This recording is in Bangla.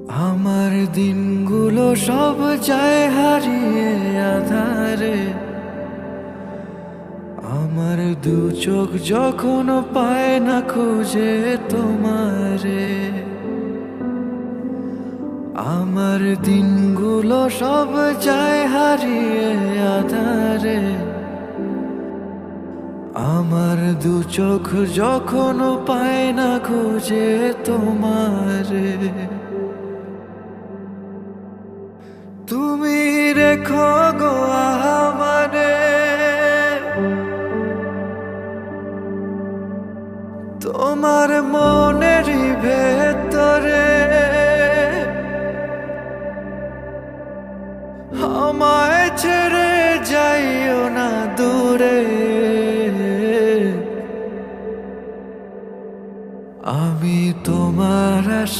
আমার দিনগুলো সব যায় হারিয়ে আধারে। আমার দু চোখ যখন পায় না খুঁজে তোমারে। আমার দিনগুলো সব যায় হারিয়ে আধারে। আমার দু চোখ যখন পায় না খুঁজে তোমারে। তুমি রেখো গো আমারে তোমার মনের ভেতর।